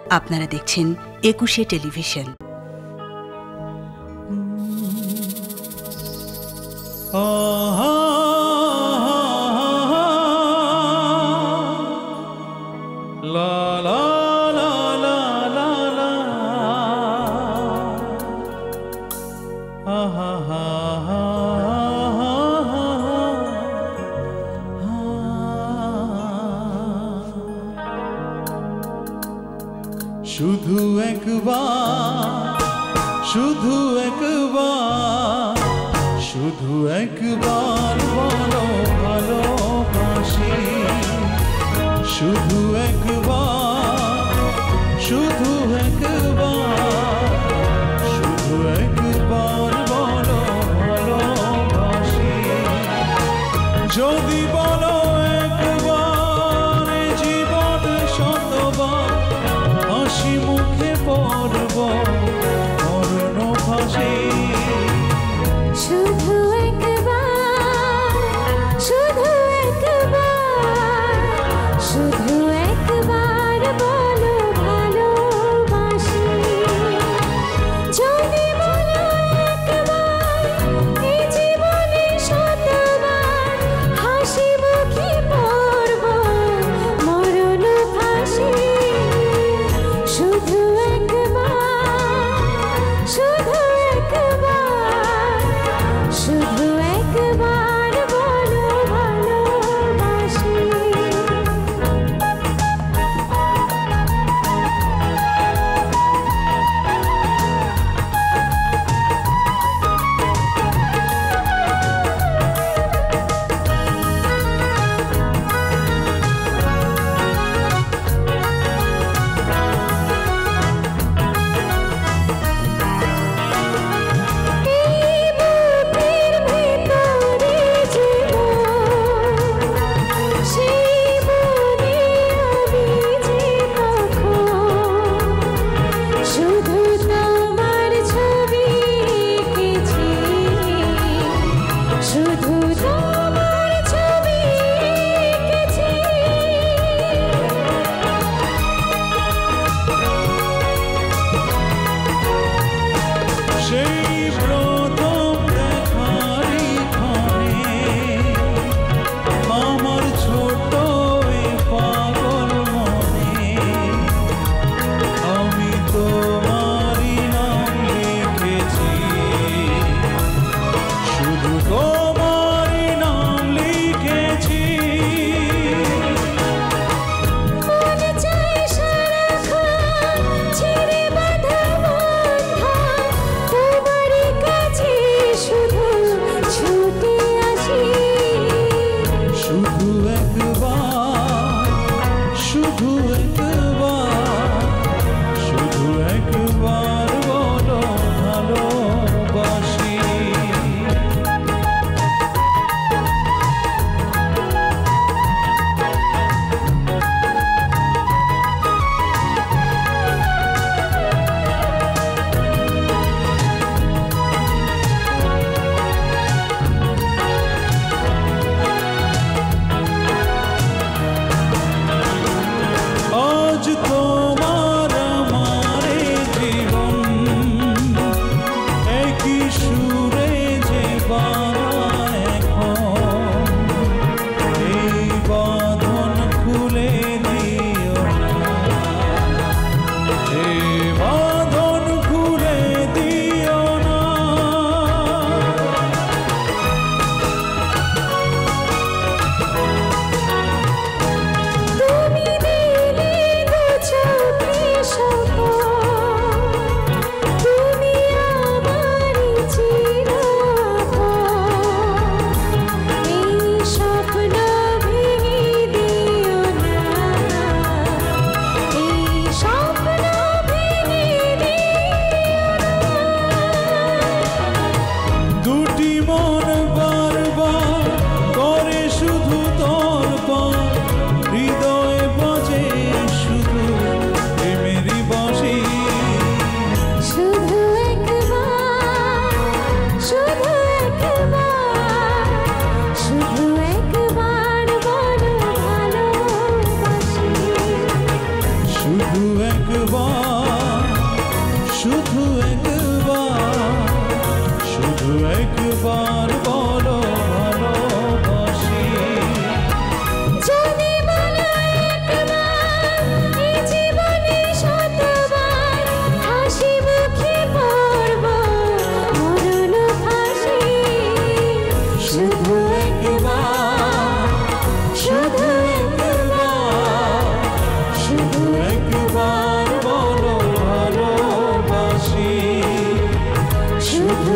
আপনারা দেখছেন ২১শে টেলিভিশন। শুধু একবার, শুধু একবার, শুধু একবার বলো ভালোবাসি। শুধু একবার, শুধু একবার, শুধু একবার বলো ভালোবাসি। যদি বলো একবার জীবন শতবার হাসি মুখে পড়ব মরণ ফাঁসি। শুধু একবার, শুধু একবার, শুধু একবার বলো ভালোবাসি। যদি বলো একবার এই জীবনে শতবার হাসি মুখে পড়ব মরণ ফাঁসি। শুধু একবার, একবার, শুধু একবার, শুধু একবার বলো ভালোবাসি। যদি বলো একবার, এই জীবনে শতবার হাসি মুখে পড়ব মরণ ফাঁসি। শুধু একবার, শুধু একবার, শুধু একবার বলো ভালোবাসি। শুধু